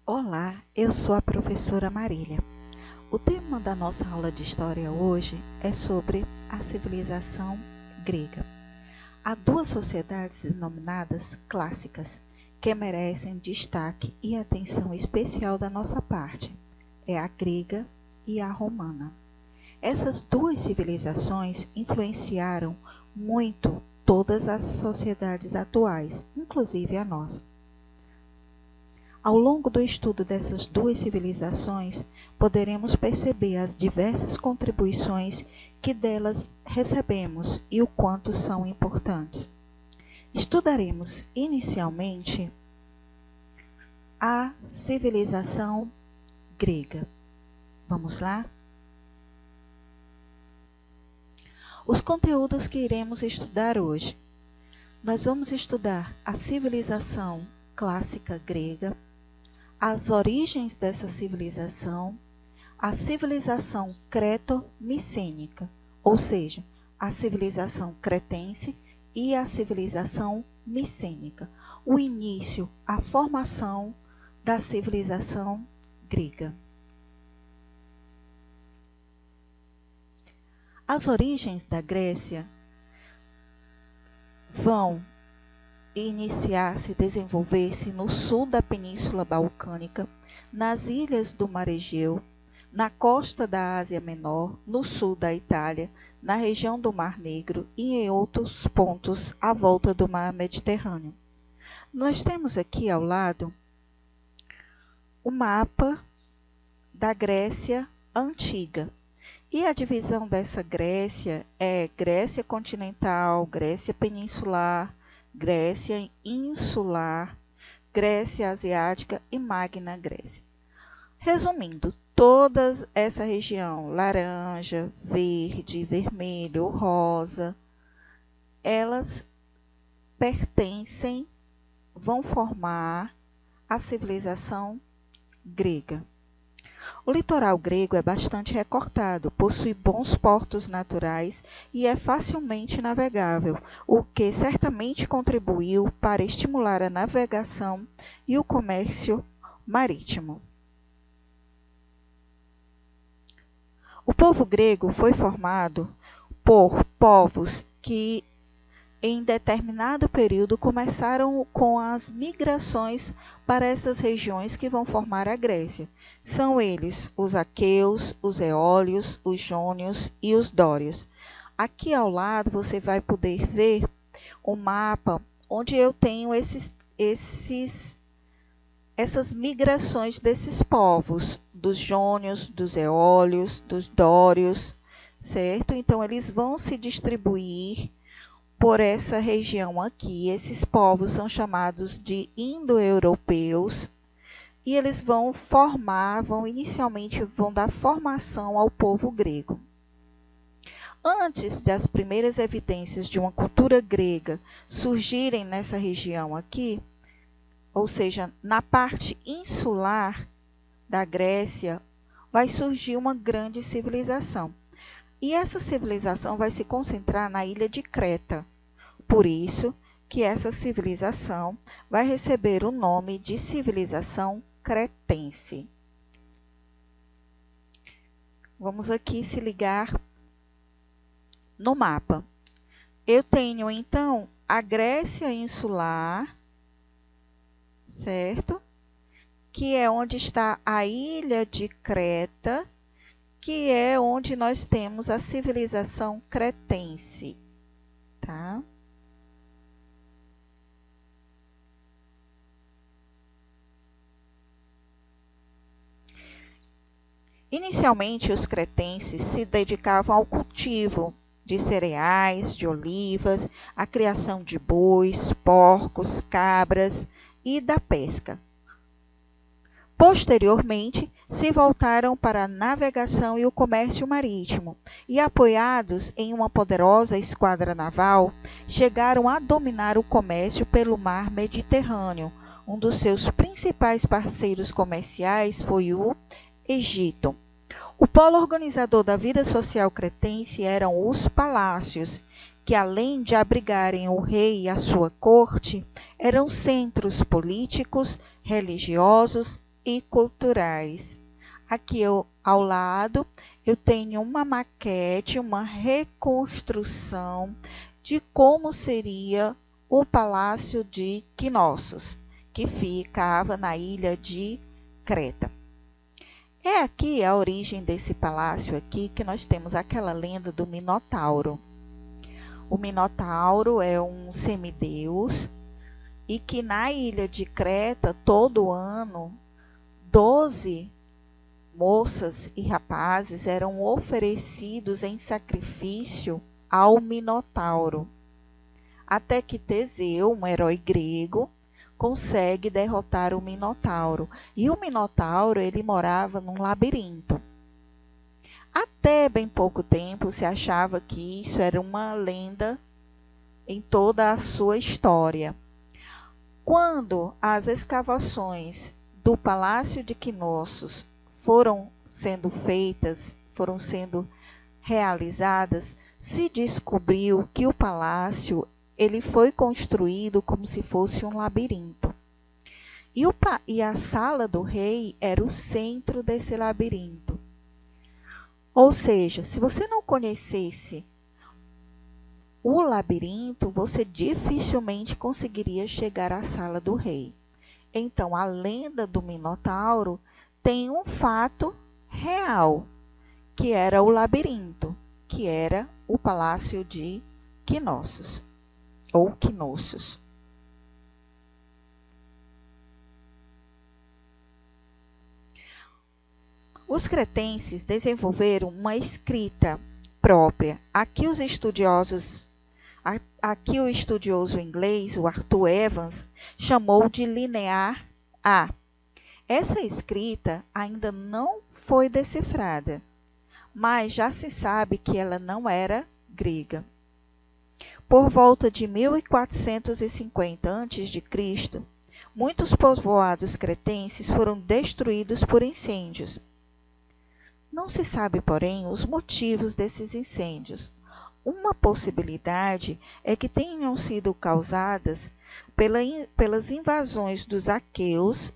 Olá, eu sou a professora Marília. O tema da nossa aula de história hoje é sobre a civilização grega. Há duas sociedades denominadas clássicas que merecem destaque e atenção especial da nossa parte. É a grega e a romana. Essas duas civilizações influenciaram muito todas as sociedades atuais, inclusive a nossa. Ao longo do estudo dessas duas civilizações, poderemos perceber as diversas contribuições que delas recebemos e o quanto são importantes. Estudaremos inicialmente a civilização grega. Vamos lá? Os conteúdos que iremos estudar hoje. Nós vamos estudar a civilização clássica grega, as origens dessa civilização, a civilização creto-micênica, ou seja, a civilização cretense e a civilização micênica, o início, a formação da civilização grega. As origens da Grécia vão iniciar-se, desenvolver-se no sul da Península Balcânica, nas ilhas do Mar Egeu, na costa da Ásia Menor, no sul da Itália, na região do Mar Negro e em outros pontos à volta do Mar Mediterrâneo. Nós temos aqui ao lado o mapa da Grécia Antiga. E a divisão dessa Grécia é Grécia continental, Grécia peninsular, Grécia insular, Grécia asiática e Magna Grécia. Resumindo, toda essa região, laranja, verde, vermelho, rosa, elas vão formar a civilização grega. O litoral grego é bastante recortado, possui bons portos naturais e é facilmente navegável, o que certamente contribuiu para estimular a navegação e o comércio marítimo. O povo grego foi formado por povos que, em determinado período, começaram com as migrações para essas regiões que vão formar a Grécia. São eles os aqueus, os eólios, os jônios e os dórios. Aqui ao lado você vai poder ver um mapa onde eu tenho essas migrações desses povos, dos jônios, dos eólios, dos dórios, certo? Então eles vão se distribuir por essa região aqui. Esses povos são chamados de indo-europeus e eles vão inicialmente dar formação ao povo grego. Antes das primeiras evidências de uma cultura grega surgirem nessa região aqui, ou seja, na parte insular da Grécia, vai surgir uma grande civilização. E essa civilização vai se concentrar na ilha de Creta. Por isso que essa civilização vai receber o nome de civilização cretense. Vamos aqui se ligar no mapa. Eu tenho então a Grécia insular, certo? Que é onde está a ilha de Creta, que é onde nós temos a civilização cretense, tá? Inicialmente, os cretenses se dedicavam ao cultivo de cereais, de olivas, à criação de bois, porcos, cabras e da pesca. Posteriormente, se voltaram para a navegação e o comércio marítimo e, apoiados em uma poderosa esquadra naval, chegaram a dominar o comércio pelo mar Mediterrâneo. Um dos seus principais parceiros comerciais foi o Egito. O polo organizador da vida social cretense eram os palácios, que além de abrigarem o rei e a sua corte, eram centros políticos, religiosos e culturais. Aqui ao lado eu tenho uma maquete, uma reconstrução de como seria o Palácio de Knossos, que ficava na ilha de Creta. É aqui a origem desse palácio aqui que nós temos aquela lenda do Minotauro. O Minotauro é um semideus e que na ilha de Creta, todo ano, 12 moças e rapazes eram oferecidos em sacrifício ao Minotauro, até que Teseu, um herói grego, consegue derrotar o Minotauro. E o Minotauro, ele morava num labirinto. Até bem pouco tempo se achava que isso era uma lenda em toda a sua história. Quando as escavações do Palácio de Knossos foram sendo feitas, foram sendo realizadas, se descobriu que o palácio ele foi construído como se fosse um labirinto. E a sala do rei era o centro desse labirinto. Ou seja, se você não conhecesse o labirinto, você dificilmente conseguiria chegar à sala do rei. Então, a lenda do Minotauro tem um fato real, que era o labirinto, que era o Palácio de Knossos, ou Knossos. Os cretenses desenvolveram uma escrita própria. Aqui o estudioso inglês, o Arthur Evans, chamou de linear A. Essa escrita ainda não foi decifrada, mas já se sabe que ela não era grega. Por volta de 1450 a.C., muitos povoados cretenses foram destruídos por incêndios. Não se sabe, porém, os motivos desses incêndios. Uma possibilidade é que tenham sido causadas pelas invasões dos aqueus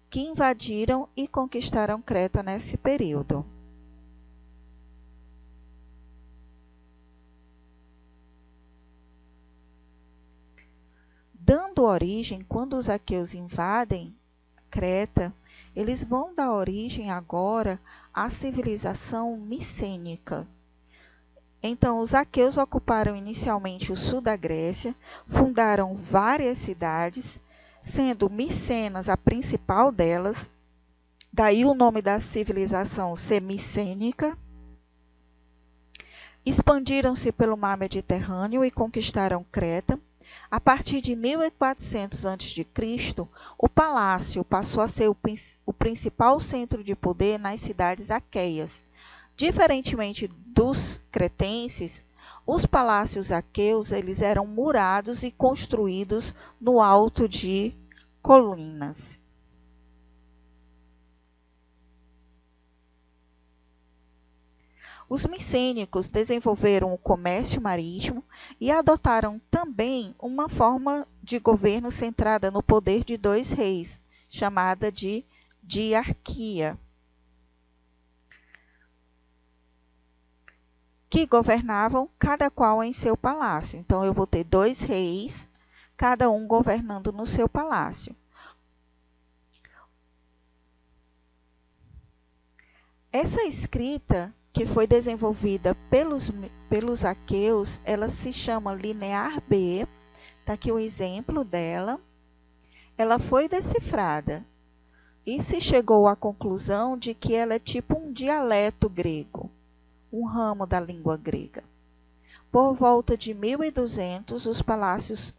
que invadiram e conquistaram Creta nesse período. Dando origem, quando os aqueus invadem Creta, eles vão dar origem agora à civilização micênica. Então, os aqueus ocuparam inicialmente o sul da Grécia, fundaram várias cidades, sendo Micenas a principal delas, daí o nome da civilização ser micênica. Expandiram-se pelo mar Mediterrâneo e conquistaram Creta. A partir de 1400 a.C., o palácio passou a ser o principal centro de poder nas cidades aqueias. Diferentemente dos cretenses, os palácios aqueus eles eram murados e construídos no alto de colinas. Os micênicos desenvolveram o comércio marítimo e adotaram também uma forma de governo centrada no poder de dois reis, chamada de diarquia, que governavam cada qual em seu palácio. Então, eu vou ter dois reis, cada um governando no seu palácio. Essa escrita que foi desenvolvida pelos aqueus, ela se chama linear B, está aqui o exemplo dela. Ela foi decifrada e se chegou à conclusão de que ela é tipo um dialeto grego, um ramo da língua grega. Por volta de 1200, os palácios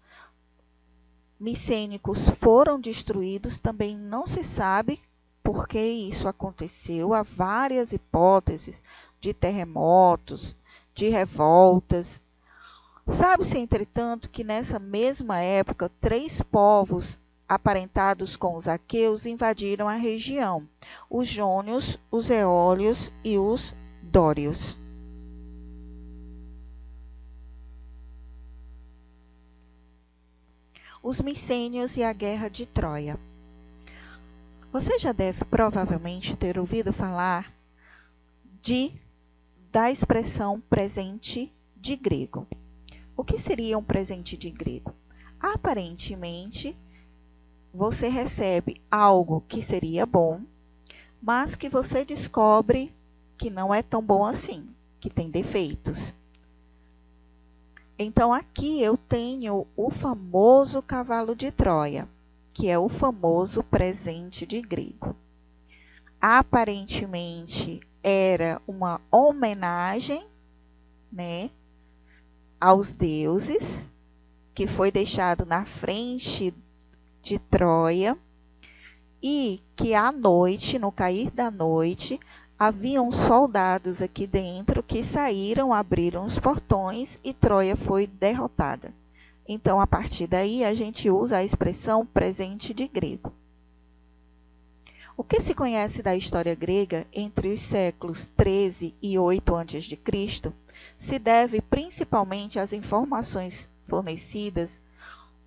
micênicos foram destruídos, também não se sabe por que isso aconteceu. Há várias hipóteses de terremotos, de revoltas. Sabe-se, entretanto, que nessa mesma época, 3 povos aparentados com os aqueus invadiram a região: os jônios, os eólios e os dórios. Os micênios e a Guerra de Troia. Você já deve provavelmente ter ouvido falar da expressão presente de grego. O que seria um presente de grego? Aparentemente, você recebe algo que seria bom, mas que você descobre que não é tão bom assim, que tem defeitos. Então, aqui eu tenho o famoso cavalo de Troia, que é o famoso presente de grego. Aparentemente, era uma homenagem, né, aos deuses, que foi deixado na frente de Troia, e que à noite, no cair da noite, haviam soldados aqui dentro que saíram, abriram os portões e Troia foi derrotada. Então, a partir daí, a gente usa a expressão presente de grego. O que se conhece da história grega entre os séculos 13 e 8 a.C. se deve principalmente às informações fornecidas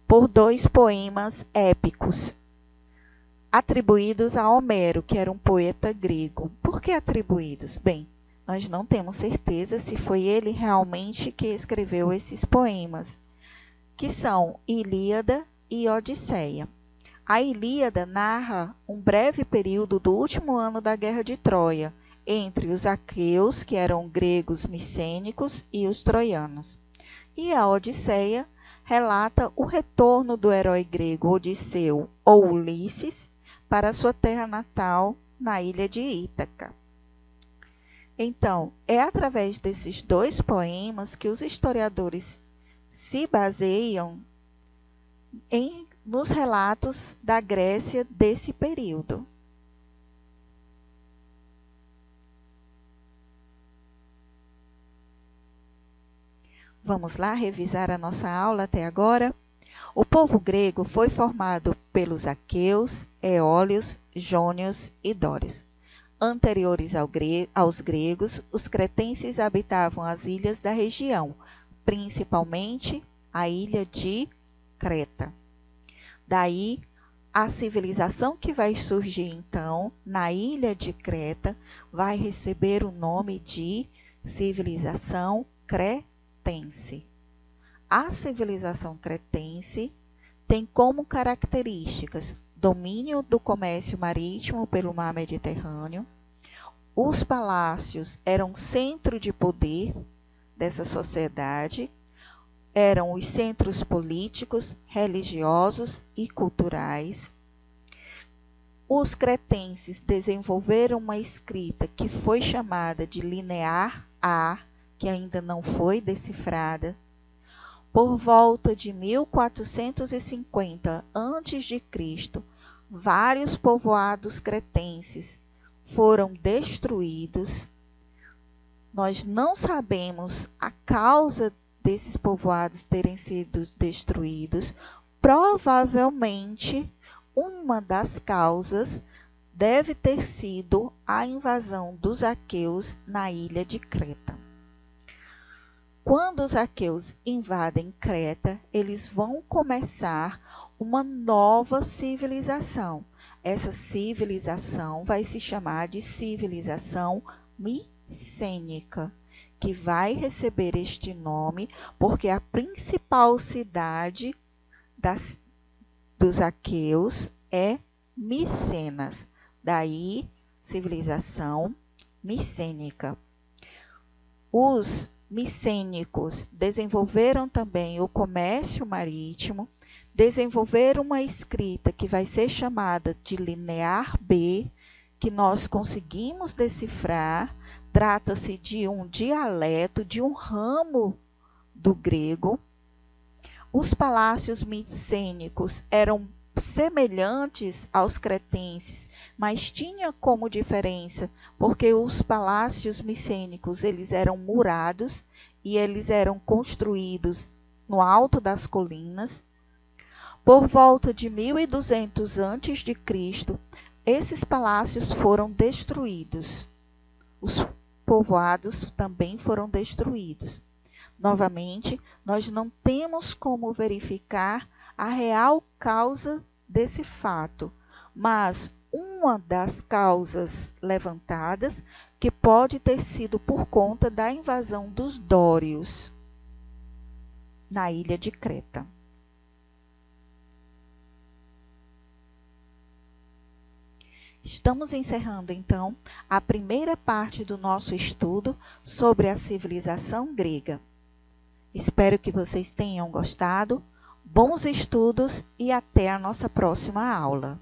por dois poemas épicos atribuídos a Homero, que era um poeta grego. Por que atribuídos? Bem, nós não temos certeza se foi ele realmente que escreveu esses poemas, que são Ilíada e Odisseia. A Ilíada narra um breve período do último ano da Guerra de Troia, entre os aqueus, que eram gregos micênicos, e os troianos. E a Odisseia relata o retorno do herói grego Odisseu ou Ulisses para sua terra natal, na ilha de Ítaca. Então, é através desses dois poemas que os historiadores se baseiam nos relatos da Grécia desse período. Vamos lá revisar a nossa aula até agora? O povo grego foi formado pelos aqueus, eólios, jônios e dórios. Anteriores aos gregos, os cretenses habitavam as ilhas da região, principalmente a ilha de Creta. Daí, a civilização que vai surgir então na ilha de Creta vai receber o nome de civilização cretense. A civilização cretense tem como características domínio do comércio marítimo pelo mar Mediterrâneo. Os palácios eram centro de poder dessa sociedade, eram os centros políticos, religiosos e culturais. Os cretenses desenvolveram uma escrita que foi chamada de linear A, que ainda não foi decifrada. Por volta de 1450 a.C., vários povoados cretenses foram destruídos. Nós não sabemos a causa desses povoados terem sido destruídos. Provavelmente, uma das causas deve ter sido a invasão dos aqueus na ilha de Creta. Quando os aqueus invadem Creta, eles vão começar uma nova civilização. Essa civilização vai se chamar de civilização micênica, que vai receber este nome porque a principal cidade dos aqueus é Micenas. Daí, civilização micênica. Os micênicos desenvolveram também o comércio marítimo, desenvolveram uma escrita que vai ser chamada de linear B, que nós conseguimos decifrar. Trata-se de um dialeto, de um ramo do grego. Os palácios micênicos eram semelhantes aos cretenses, mas tinha como diferença, porque os palácios micênicos eles eram murados e eles eram construídos no alto das colinas. Por volta de 1200 a.C., esses palácios foram destruídos. Os povoados também foram destruídos. Novamente, nós não temos como verificar a real causa desse fato, mas um uma das causas levantadas que pode ter sido por conta da invasão dos dórios na ilha de Creta. Estamos encerrando, então, a primeira parte do nosso estudo sobre a civilização grega. Espero que vocês tenham gostado. Bons estudos e até a nossa próxima aula.